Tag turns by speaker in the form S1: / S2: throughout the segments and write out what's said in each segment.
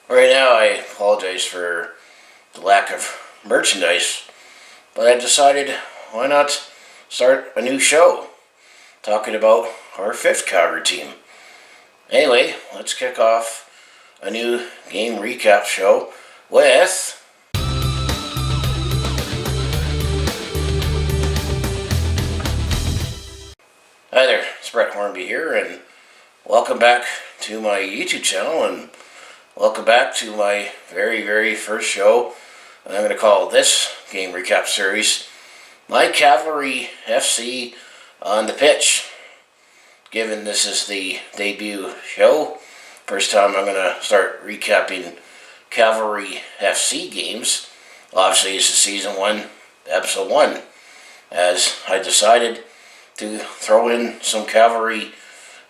S1: Right now, I apologize for the lack of merchandise, but I decided why not start a new show talking about our fifth Calgary team. Anyway, let's kick off a new game recap show with. Hi there, it's Brett Hornby here, and welcome back to my YouTube channel, and welcome back to my very first show. I'm going to call this game recap series my Cavalry FC on the pitch. Given this is the debut show, first time I'm going to start recapping Cavalry FC games. Obviously, this is season 1, episode 1, as I decided to throw in some Cavalry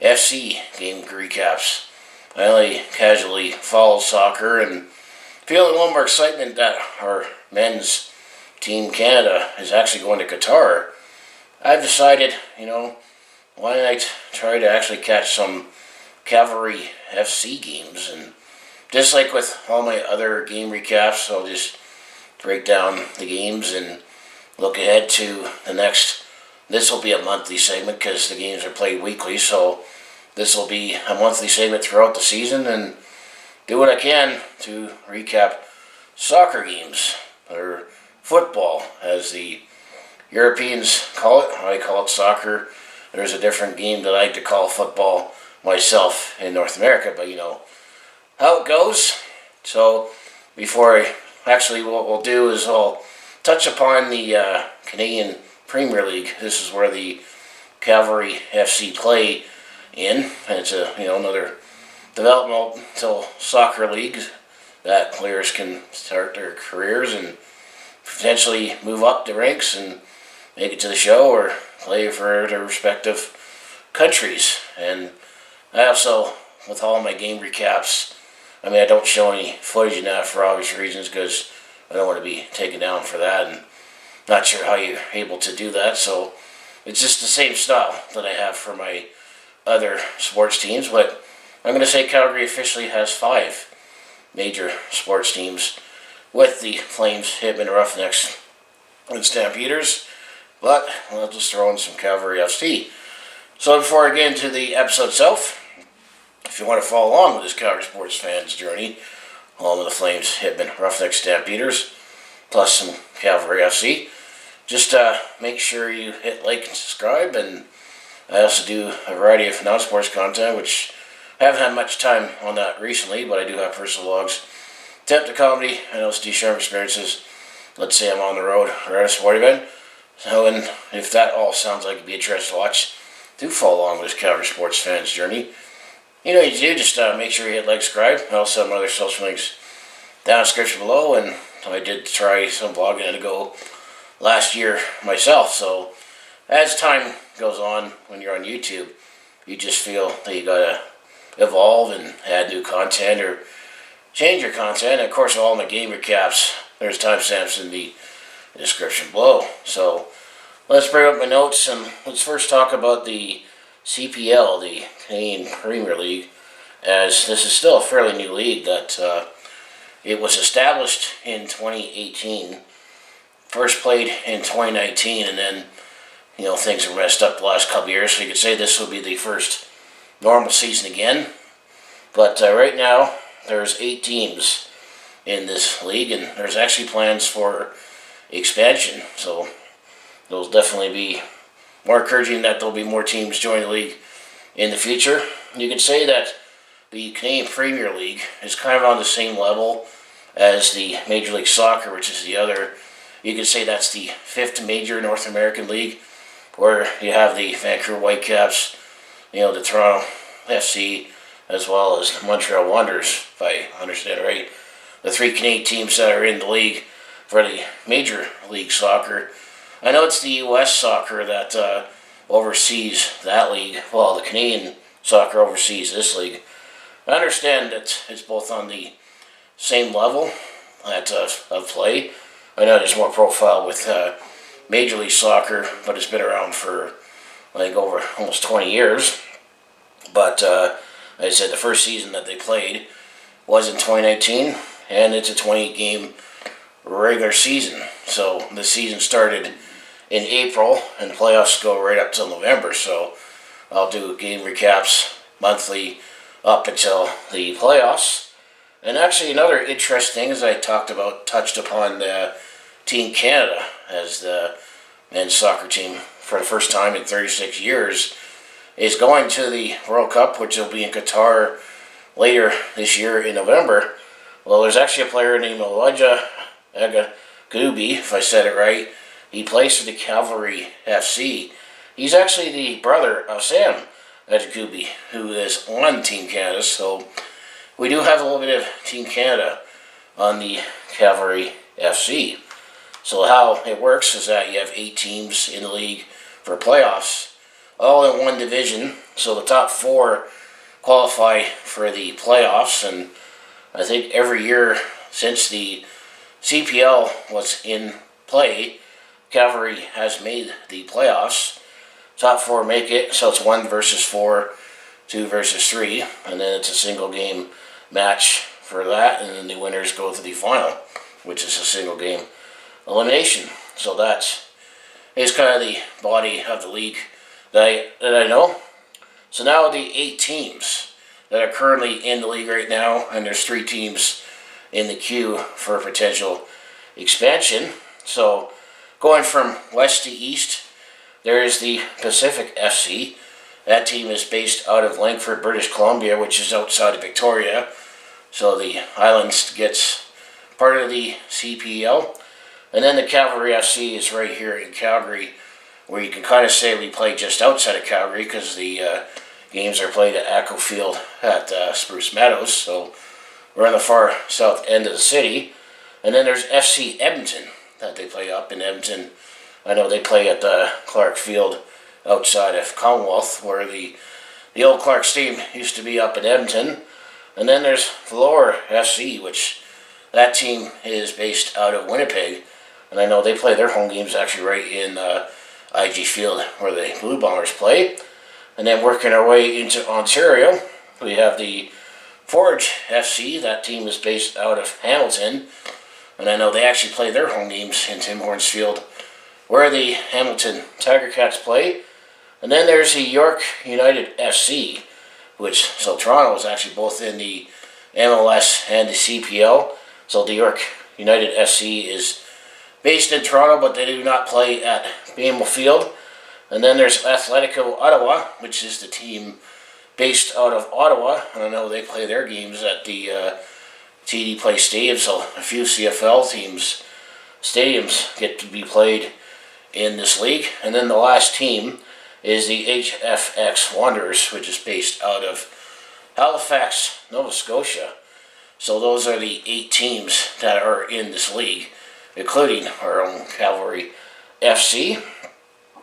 S1: FC game recaps. I only casually follow soccer and feeling a little more excitement that our men's team Canada is actually going to Qatar. I've decided, why don't I try to actually catch some Cavalry FC games, and just like with all my other game recaps, I'll just break down the games and look ahead to the next. This will be a monthly segment because the games are played weekly, so this will be a monthly segment throughout the season, and do what I can to recap soccer games, or football as the Europeans call it. I call it soccer. There's a different game that I like to call football myself in North America, but you know how it goes. So what we'll do is I'll touch upon the Canadian Premier League. This is where the Cavalry FC play in, and it's another developmental soccer league that players can start their careers and potentially move up the ranks and make it to the show or play for their respective countries. And I also, with all my game recaps, I don't show any footage in that for obvious reasons because I don't want to be taken down for that, and not sure how you're able to do that. So it's just the same style that I have for my other sports teams, but I'm going to say Calgary officially has 5 major sports teams, with the Flames, Hitmen, Roughnecks, and Stampeders, but I'll just throw in some Cavalry FC. So before I get into the episode itself, if you want to follow along with this Calgary sports fans journey, along with the Flames, Hitmen, Roughnecks, Stampeders, plus some Cavalry FC, just make sure you hit like and subscribe. And I also do a variety of non-sports content, which I haven't had much time on that recently, but I do have personal vlogs, attempt to comedy, and also do sharp experiences. Let's say I'm on the road or at a sporting event. So, and if that all sounds like it'd be interesting to watch, do follow along with this Calgary sports fans journey. You do just make sure you hit like, subscribe. I also have my other social links down in the description below, and I did try some vlogging ago last year myself. So as time goes on, when you're on YouTube, you just feel that you gotta evolve and add new content or change your content. And of course, all my game recaps, there's timestamps in the description below. So let's bring up my notes, and let's first talk about the CPL, the Canadian Premier League, as this is still a fairly new league that it was established in 2018, first played in 2019, and then things were messed up the last couple of years, so you could say this will be the first normal season again. But right now, there's 8 teams in this league, and there's actually plans for expansion. So it'll definitely be more encouraging that there'll be more teams join the league in the future. You could say that the Canadian Premier League is kind of on the same level as the Major League Soccer, which is the other. You could say that's the 5th major North American league, where you have the Vancouver Whitecaps, the Toronto FC, as well as the Montreal Wanderers, if I understand it right. The 3 Canadian teams that are in the league for the Major League Soccer. I know it's the U.S. Soccer that oversees that league, while the Canadian Soccer oversees this league. I understand that it's both on the same level of play. I know there's more profile with Major League Soccer, but it's been around for, I think, over almost 20 years. But like I said, the first season that they played, was in 2019, and it's a 28-game regular season. So the season started in April, and the playoffs go right up till November. So I'll do game recaps monthly up until the playoffs. And actually, another interesting thing, as I touched upon Team Canada as the men's soccer team for the first time in 36 years is going to the World Cup, which will be in Qatar later this year in November. Well, there's actually a player named Elijah Adekugbe, if I said it right. He plays for the Cavalry FC. He's actually the brother of Sam Adekugbe, who is on Team Canada. So we do have a little bit of Team Canada on the Cavalry FC. So how it works is that you have 8 teams in the league for playoffs, all in one division. So the top 4 qualify for the playoffs, and I think every year since the CPL was in play, Cavalry has made the playoffs. Top 4 make it, so it's 1 versus 4, 2 versus 3, and then it's a single game match for that, and then the winners go to the final, which is a single game elimination. So that is kind of the body of the league that I know. So now the 8 teams that are currently in the league right now, and there's 3 teams in the queue for potential expansion. So going from west to east, there is the Pacific FC. That team is based out of Langford, British Columbia, which is outside of Victoria. So the islands gets part of the CPL. And then the Cavalry FC is right here in Calgary, where you can kind of say we play just outside of Calgary because the games are played at Echo Field at Spruce Meadows. So we're on the far south end of the city. And then there's FC Edmonton that they play up in Edmonton. I know they play at the Clark Field outside of Commonwealth, where the old Clark Stadium used to be up in Edmonton. And then there's Valor FC, which that team is based out of Winnipeg. And I know they play their home games actually right in IG Field, where the Blue Bombers play. And then working our way into Ontario, we have the Forge FC. That team is based out of Hamilton. And I know they actually play their home games in Tim Hortons Field, where the Hamilton Tiger Cats play. And then there's the York United FC, so Toronto is actually both in the MLS and the CPL. So the York United FC is based in Toronto, but they do not play at BMO Field. And then there's Atletico Ottawa, which is the team based out of Ottawa. And I know they play their games at the TD Place Stadium, so a few CFL teams' stadiums get to be played in this league. And then the last team is the HFX Wanderers, which is based out of Halifax, Nova Scotia. So those are the 8 teams that are in this league, including our own Cavalry FC.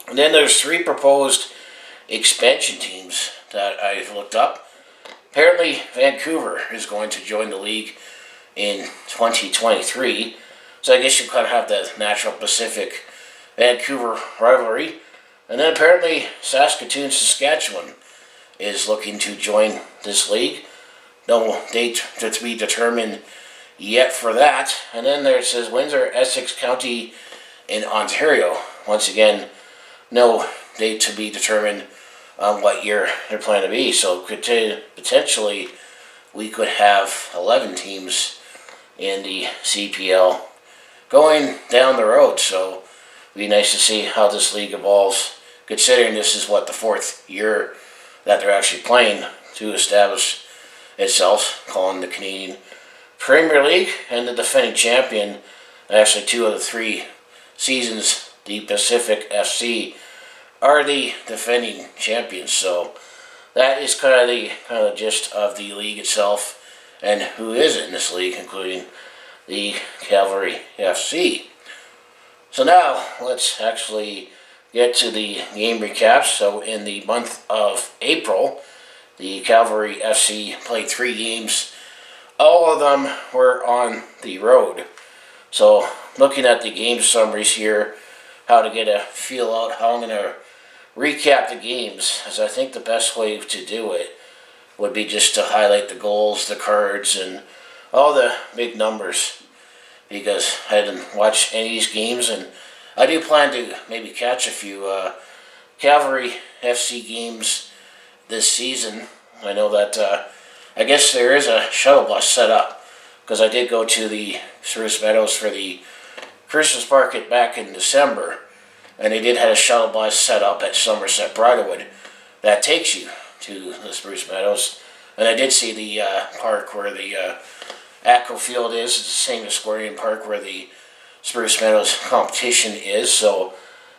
S1: And then there's 3 proposed expansion teams that I've looked up. Apparently Vancouver is going to join the league in 2023. So I guess you kind of have the natural Pacific Vancouver rivalry. And then apparently Saskatoon, Saskatchewan is looking to join this league. No date to be determined yet for that. And then there it says Windsor, Essex County in Ontario. Once again, no date to be determined on what year they're planning to be. So potentially we could have 11 teams in the CPL going down the road. So it'd be nice to see how this league evolves, considering this is the 4th year that they're actually playing to establish itself, calling the Canadian Premier League, and the defending champion. Actually, 2 of the 3 seasons, the Pacific FC are the defending champions. So that is kind of the gist of the league itself and who is in this league, including the Cavalry FC. So now let's actually get to the game recaps. So in the month of April, the Cavalry FC played 3 games. All of them were on the road. So looking at the game summaries here, how to get a feel out how I'm going to recap the games, as I think the best way to do it would be just to highlight the goals, the cards, and all the big numbers, because I didn't watch any of these games, and I do plan to maybe catch a few Cavalry FC games this season. I know that I guess there is a shuttle bus set up, because I did go to the Spruce Meadows for the Christmas market back in December, and they did have a shuttle bus set up at Somerset Bridlewood that takes you to the Spruce Meadows. And I did see the park where the Atco Field is. It's the same as Squarian Park where the Spruce Meadows competition is. So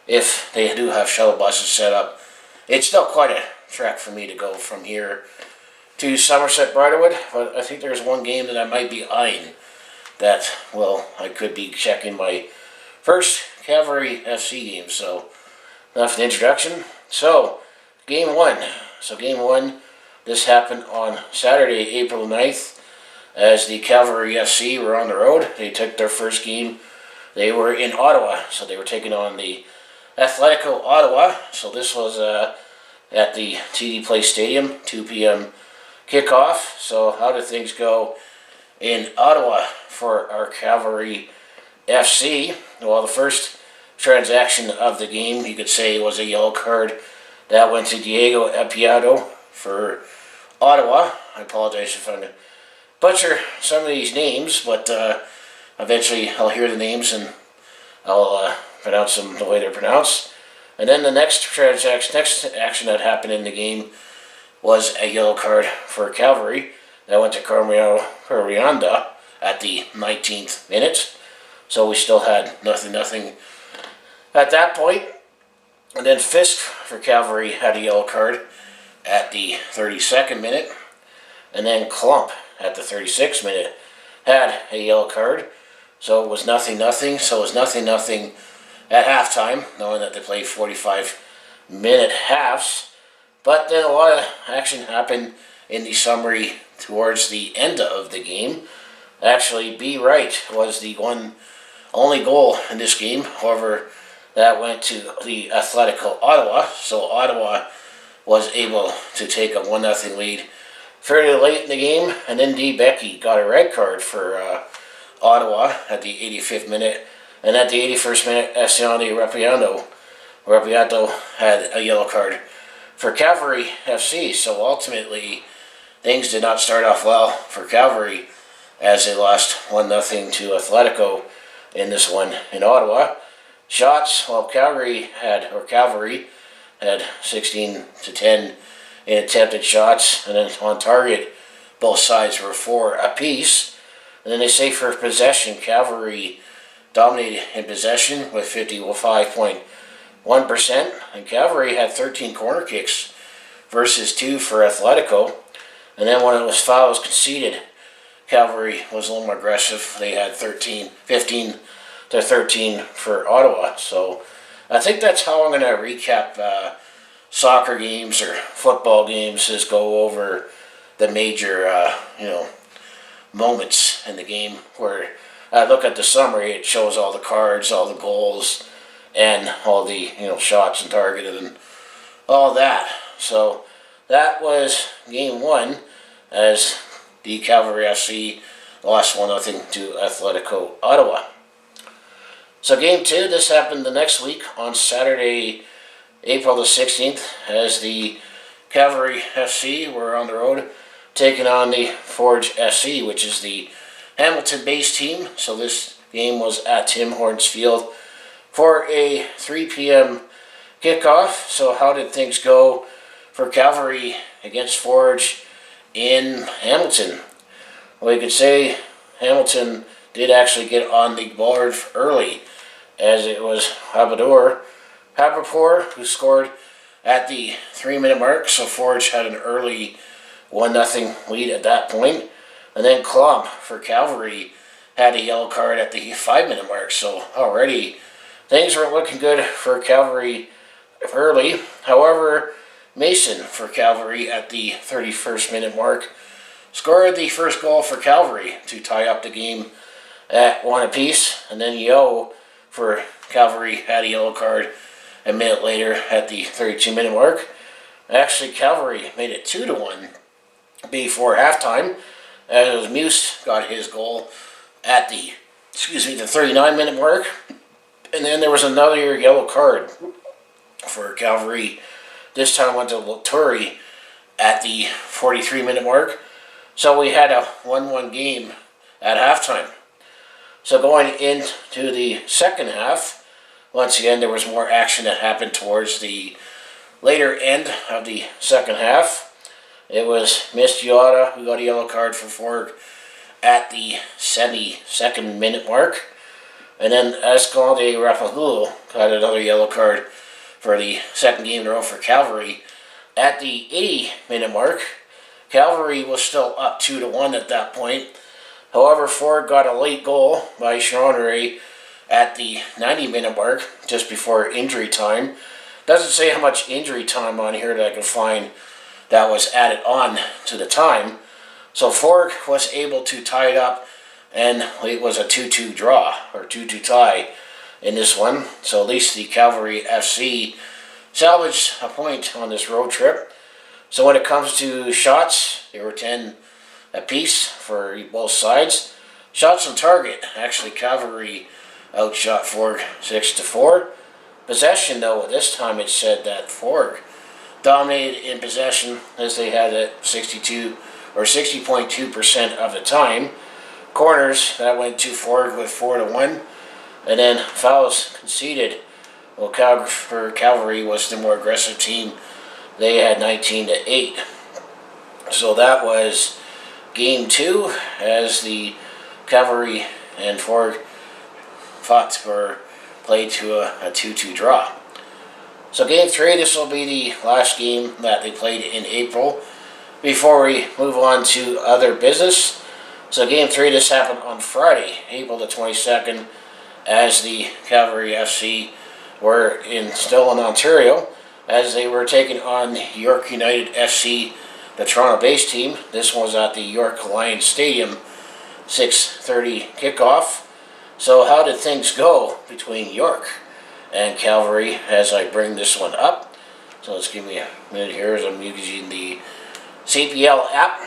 S1: if they do have shuttle buses set up, it's still quite a trek for me to go from here to Somerset Bridlewood. But I think there's one game that I might be eyeing that, well, I could be checking my first Cavalry FC game. So enough of the introduction. So game one. This happened on Saturday, April 9th, as the Cavalry FC were on the road. They took their first game. They were in Ottawa, so they were taking on the Atletico Ottawa. So this was at the TD Place Stadium, 2 p.m. kickoff. So how did things go in Ottawa for our Cavalry FC? Well, the first transaction of the game, you could say, was a yellow card that went to Diego Epiado for Ottawa. I apologize if I'm going to butcher some of these names, but eventually I'll hear the names and I'll pronounce them the way they're pronounced. And then the next action that happened in the game was a yellow card for Cavalry that went to Corianda at the 19th minute. So we still had nothing at that point. And then Fisk for Cavalry had a yellow card at the 32nd minute. And then Klump at the 36th minute had a yellow card. So it was nothing. So it was nothing at halftime, knowing that they played 45-minute halves. But then a lot of action happened in the summary towards the end of the game. Actually, B. Wright was the only goal in this game. However, that went to the Atletico Ottawa. So Ottawa was able to take a 1-0 lead fairly late in the game. And then D. Becky got a red card for Ottawa at the 85th minute. And at the 81st minute, S01E01 Rapiato had a yellow card for Cavalry FC. So ultimately, things did not start off well for Cavalry as they lost 1-0 to Atletico in this one in Ottawa. Shots, well, Cavalry had 16-10 in attempted shots, and then on target, both sides were 4 apiece. And then they say for possession, Cavalry dominated in possession with 55.1%, and Cavalry had 13 corner kicks versus 2 for Atletico. And then when it was fouls conceded, Cavalry was a little more aggressive. They had 15 to 13 for Ottawa. So I think that's how I'm going to recap soccer games or football games, is go over the major moments in the game. Where I look at the summary, it shows all the cards, all the goals, and all the shots and targeted and all that. So that was game one, as the Cavalry FC lost 1-0 to Atletico Ottawa. So game two, this happened the next week on Saturday, April the 16th, as the Cavalry FC were on the road taking on the Forge FC, which is the Hamilton-based team. So this game was at Tim Hortons Field for a 3 p.m. kickoff. So how did things go for Cavalry against Forge in Hamilton? Well, you could say Hamilton did actually get on the board early, as it was Habapur who scored at the 3-minute mark. So Forge had an early 1-0 lead at that point. And then Klump for Cavalry had a yellow card at the 5-minute mark. So already things weren't looking good for Cavalry early. However, Mason for Cavalry at the 31st minute mark scored the first goal for Cavalry to tie up the game at 1 apiece. And then Yo for Cavalry had a yellow card a minute later at the 32-minute mark. Actually, Cavalry made it 2-1 before halftime, as Muse got his goal at the 39-minute mark. And then there was another yellow card for Calgary. This time went to Laturi at the 43-minute mark. So we had a 1-1 game at halftime. So going into the second half, once again, there was more action that happened towards the later end of the second half. It was Mistiota who got a yellow card for Ford at the 72nd minute mark. And then S01E01 got another yellow card for the second game in a row for Cavalry at the 80-minute mark. Cavalry was still up 2-1 at that point. However, Ford got a late goal by Sean at the 90-minute mark, just before injury time. Doesn't say how much injury time on here that I can find that was added on to the time. So Ford was able to tie it up, and it was a 2-2 draw, or 2-2 tie in this one. So at least the Cavalry FC salvaged a point on this road trip. So when it comes to shots, there were 10 apiece for both sides. Shots on target, actually Cavalry outshot Ford 6-4. Possession, though, this time it said that Ford dominated in possession, as they had it 62 or 60.2% of the time. Corners, that went to Ford with 4-1. And then fouls conceded. Well, Cavalry was the more aggressive team. They had 19-8. So that was game 2, as the Cavalry and Ford played to a 2-2 draw. So game 3, this will be the last game that they played in April before we move on to other business. So game 3, this happened on Friday, April the 22nd, as the Cavalry FC were still in Ontario, as they were taking on York United FC, the Toronto-based team. This was at the York Lions Stadium, 6:30 kickoff. So how did things go between York and Cavalry as I bring this one up? So let's give me a minute here as I'm using the CPL app.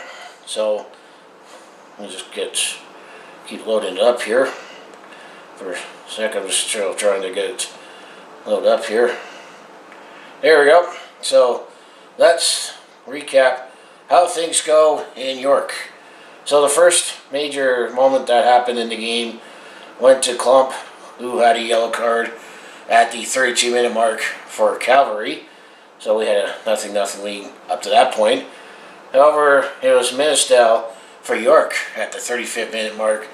S1: So let me just keep loading it up here for a second. I'm just still trying to get it loaded up here. There we go. So let's recap how things go in York. So the first major moment that happened in the game went to Klump, who had a yellow card at the 32-minute mark for Cavalry. So we had a 0-0 lead up to that point. However, it was Ministel for York at the 35th-minute mark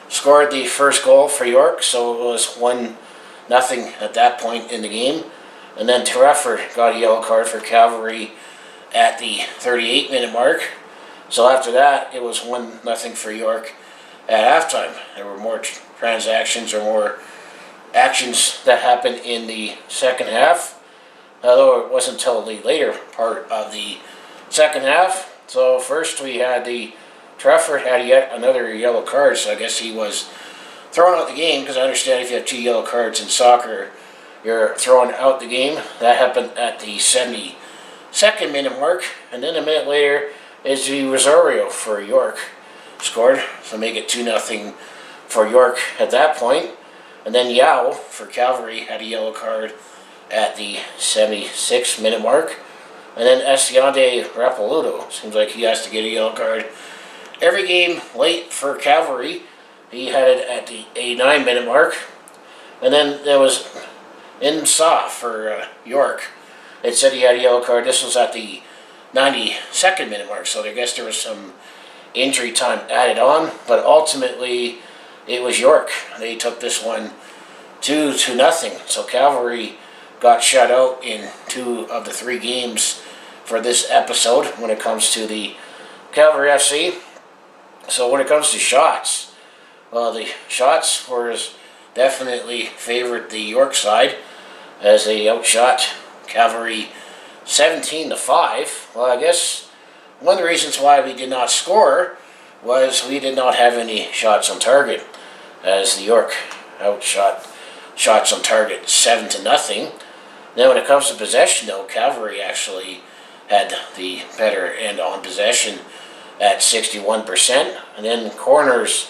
S1: scored the first goal for York, so it was 1-0 at that point in the game. And then Terrefford got a yellow card for Cavalry at the 38-minute mark. So after that, it was 1-0 for York at halftime. There were more transactions or more actions that happened in the second half, although it wasn't until the later part of the second half. So first we had Terrefford had yet another yellow card, so I guess he was thrown out the game, because I understand if you have 2 yellow cards in soccer, you're thrown out the game. That happened at the 72nd minute mark, and then a minute later is the Rosario for York scored, so make it 2-0 for York at that point. And then Yao for Cavalry had a yellow card at the 76th minute mark. And then S01E01, seems like he has to get a yellow card every game late for Cavalry. He had it at the 89-minute mark. And then there was Insa for York. It said he had a yellow card. This was at the 92nd minute mark, so I guess there was some injury time added on. But ultimately, it was York. They took this one 2-0. So Cavalry got shut out in 2 of the 3 games for this episode when it comes to the Cavalry FC. So when it comes to shots, well, the shots were definitely favored the York side, as they outshot Cavalry 17-5. Well, I guess one of the reasons why we did not score was we did not have any shots on target, as the York outshot shots on target 7-0. Then when it comes to possession, though, Cavalry actually had the better end on possession at 61%. And then corners,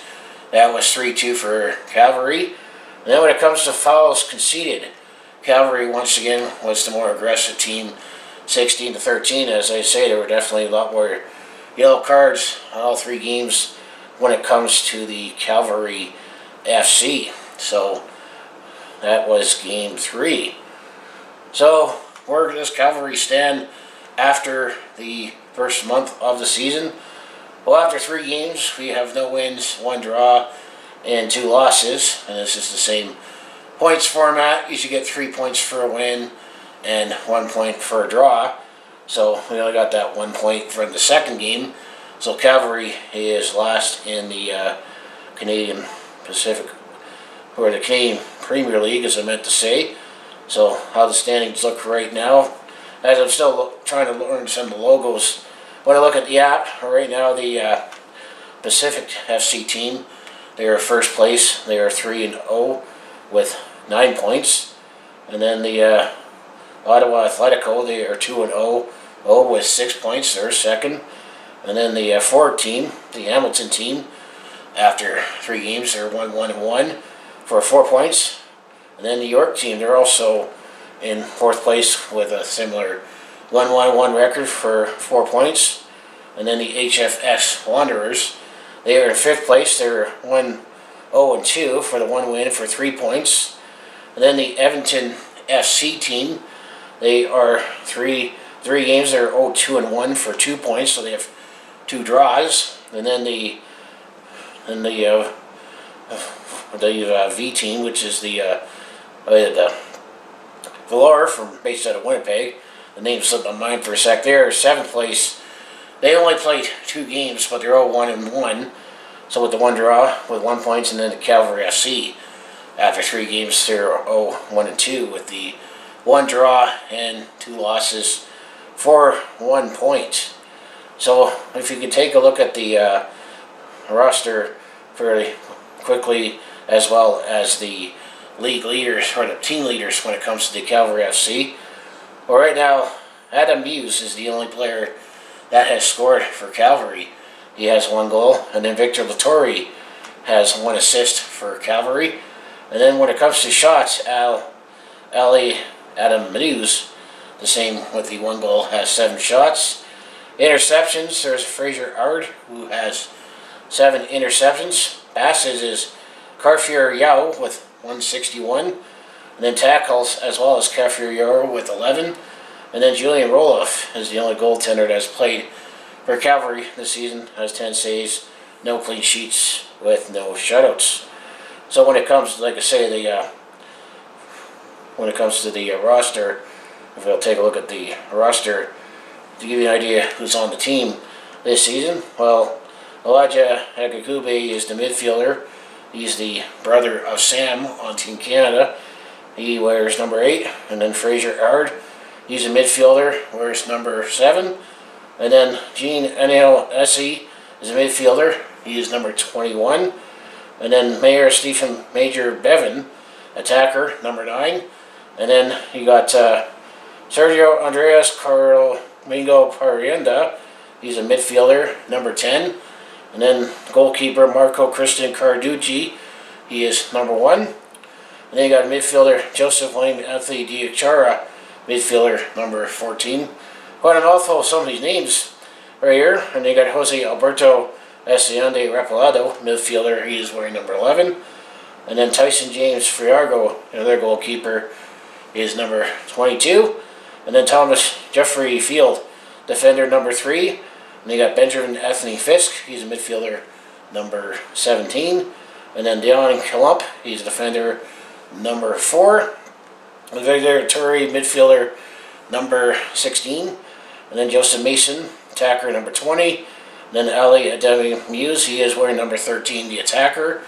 S1: that was 3-2 for Cavalry. And then when it comes to fouls conceded, Cavalry once again was the more aggressive team, 16-13. As I say, there were definitely a lot more yellow cards on all 3 games when it comes to the Cavalry FC. So that was game 3. So where does Cavalry stand after the first month of the season? Well, after 3 games, we have no wins, 1 draw, and 2 losses. And this is the same points format. You should get 3 points for a win and 1 point for a draw. So we only got that 1 point from the second game. So Cavalry is last in the Canadian Pacific, or the Canadian Premier League, as I meant to say. So how the standings look right now, as I'm still trying to learn some of the logos. When I look at the app, right now the Pacific FC team, they are first place. They are 3-0 with 9 points. And then the Ottawa Atletico, they are 2-0 with 6 points. They're second. And then the forward team, the Hamilton team, after 3 games, they're 1-1-1 for 4 points. And then the York team, they're also in 4th place with a similar 1-1-1 record for 4 points. And then the HFS Wanderers, they are in 5th place. They're 1-0-2 for the 1 win for 3 points. And then the Edmonton FC team, they are 3 games. They're 0-2-1 for 2 points, so they have 2 draws. And then the V team, which is the Valor based out of Winnipeg. The name slipped my mind for a sec. They're 7th place. They only played 2 games, but they're all 1-1. So with the 1 draw with 1 point, and then the Cavalry FC, after 3 games, they're 0-1-2 with the 1 draw and 2 losses for 1 point. So if you can take a look at the roster fairly quickly, as well as the league leaders or the team leaders when it comes to the Cavalry FC. Well, right now, Adam Muse is the only player that has scored for Cavalry. He has 1 goal, and then Victor Latore has 1 assist for Cavalry. And then when it comes to shots, Adam Muse, the same with the 1 goal, has 7 shots. Interceptions, there's Fraser Ard, who has 7 interceptions. Passes is Carfier Yao with 161. And then tackles, as well as Carfier Yao with 11. And then Julian Roloff is the only goaltender that's played for Cavalry this season, has 10 saves, no clean sheets, with no shutouts. So when it comes, like I say, when it comes to the roster, if we'll take a look at the roster to give you an idea who's on the team this season, well, Elijah Adekugbe is the midfielder. He's the brother of Sam on Team Canada. He wears number 8. And then Fraser Ard, he's a midfielder, wears number 7. And then Gene N.L.S.E. is a midfielder. He is number 21. And then Major Bevan, attacker, number 9. And then you got Sergio Andreas Carmingo Parienda. He's a midfielder, number 10. And then goalkeeper Marco Christian Carducci. He is number 1. And then you got midfielder Joseph Wayne Anthony Diachara, midfielder, number 14. Quite a mouthful of some of these names right here. And then you got Jose Alberto Estudiante Repelado, midfielder. He is wearing number 11. And then Tyson James Friargo, another goalkeeper, is number 22. And then Thomas Jeffrey Field, defender, number 3. And you got Benjamin Anthony Fisk, he's a midfielder, number 17. And then Dion Kalump, he's a defender, number 4. And Victor Turi, midfielder, number 16. And then Joseph Mason, attacker, number 20. And then Ali Ademi Muse, he is wearing number 13, the attacker.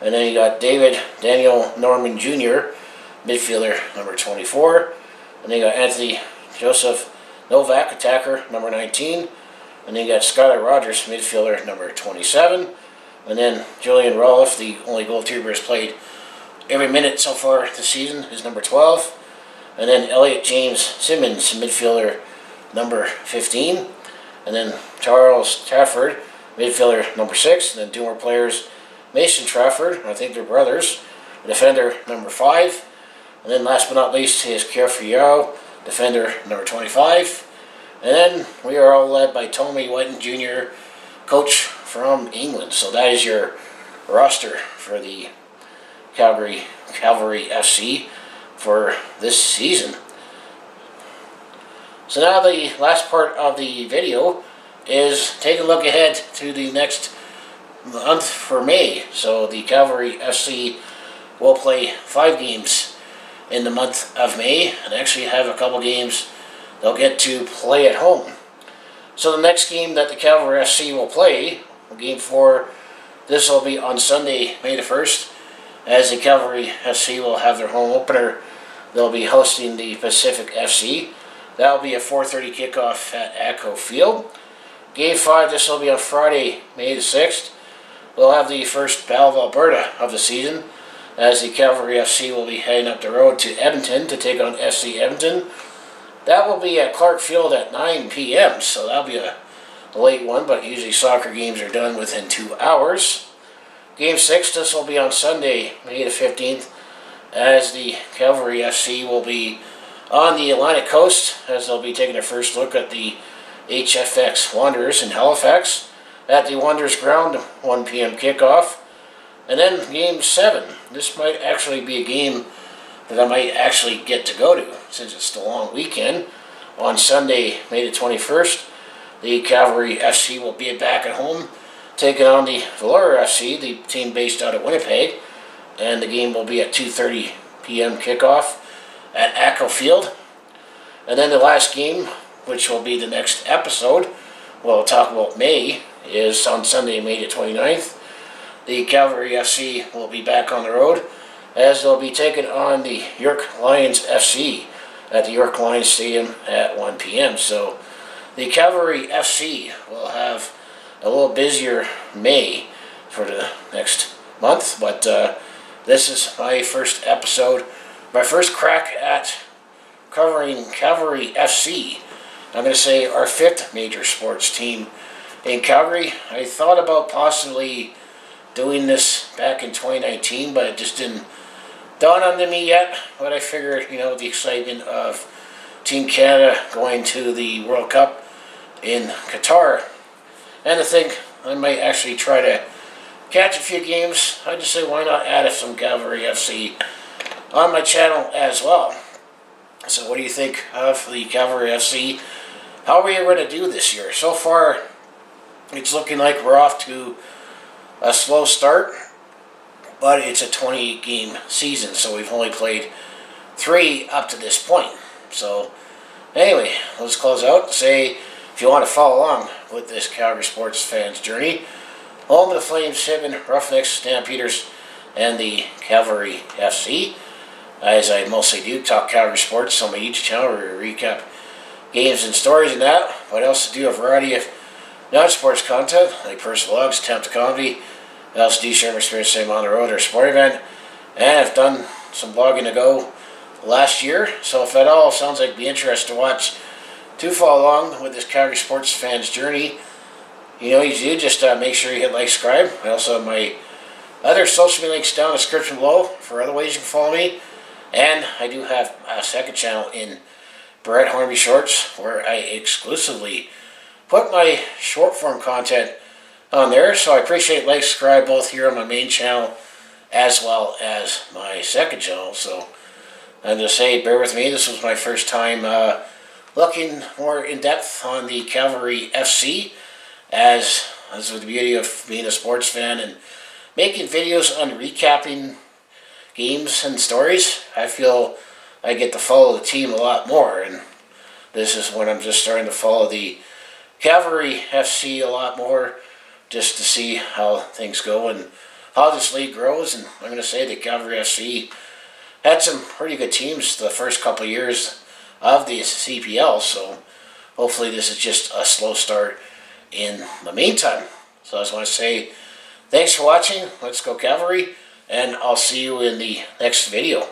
S1: And then you got Daniel Norman Jr., midfielder, number 24. And then you got Anthony Joseph Novak, attacker, number 19. And then you got Skylar Rogers, midfielder, number 27. And then Julian Roloff, the only goalkeeper has played every minute so far this season, is number 12. And then Elliot James Simmons, midfielder, number 15. And then Charles Trafford, midfielder number 6. And then 2 more players, Mason Trafford, I think they're brothers, defender number 5. And then last but not least is Cavalry defender number 25. And then we are all led by Tommy Whiten Jr., coach from England. So that is your roster for the Cavalry FC for this season. So now the last part of the video is take a look ahead to the next month for May. So the Cavalry FC will play 5 games in the month of May, and actually have a couple games they'll get to play at home. So the next game that the Cavalry FC will play, game 4, this will be on Sunday, May the 1st, as the Cavalry FC will have their home opener. They'll be hosting the Pacific FC. That will be a 4:30 kickoff at Echo Field. Game 5, this will be on Friday, May the 6th. We'll have the first Battle of Alberta of the season, as the Cavalry FC will be heading up the road to Edmonton to take on FC Edmonton. That will be at Clark Field at 9 p.m., so that'll be a late one, but usually soccer games are done within 2 hours. Game 6, this will be on Sunday, May the 15th, as the Cavalry FC will be on the Atlantic coast, as they'll be taking their first look at the HFX Wanderers in Halifax at the Wanderers ground, 1 p.m. kickoff. And then game 7, this might actually be a game that I might actually get to go to, since it's the long weekend. On Sunday, May the 21st, the Cavalry FC will be back at home, taking on the Valor FC, the team based out of Winnipeg, and the game will be at 2:30 p.m. kickoff at Echo Field. And then the last game, which will be the next episode, we'll talk about May, is on Sunday, May the 29th. The Cavalry FC will be back on the road, as they'll be taking on the York Lions FC at the York Lions Stadium at 1 p.m. So the Cavalry FC will have a little busier May for the next month, but this is my first episode, my first crack at covering Cavalry FC. I'm going to say our 5th major sports team in Calgary. I thought about possibly doing this back in 2019, but it just didn't dawn on me yet. But I figured, the excitement of Team Canada going to the World Cup in Qatar, and to think I might actually try to catch a few games, I just say why not add some Cavalry FC on my channel as well. So what do you think of the Cavalry FC? How are we going to do this year? So far, it's looking like we're off to a slow start, but it's a 28-game season, so we've only played 3 up to this point. So anyway, let's close out and say, if you want to follow along with this Calgary sports fans journey, home of the Flames, Hitmen, Roughnecks, Stampeders, and the Cavalry FC. As I mostly do, talk Calgary sports on my YouTube channel, where we recap games and stories and that, but I also do a variety of non-sports content, like personal vlogs, attempt to comedy. I also do share my experience same on the road or sport event, and I've done some blogging to go last year, so if at all sounds like be interested to watch, to follow along with this Calgary sports fans journey, you do just make sure you hit like, subscribe. I also have my other social media links down in the description below for other ways you can follow me, and I do have a second channel in Brett Hornby Shorts, where I exclusively put my short form content on there. So I appreciate like, subscribe both here on my main channel as well as my second channel. So I'm going to say, bear with me, this was my first time looking more in depth on the Cavalry FC, as with the beauty of being a sports fan and making videos on recapping games and stories. I feel I get to follow the team a lot more, and this is when I'm just starting to follow the Cavalry FC a lot more, just to see how things go and how this league grows. And I'm going to say the Cavalry FC had some pretty good teams the first couple of years of the CPL, so hopefully this is just a slow start in the meantime. So I just want to say thanks for watching. Let's go Cavalry, and I'll see you in the next video.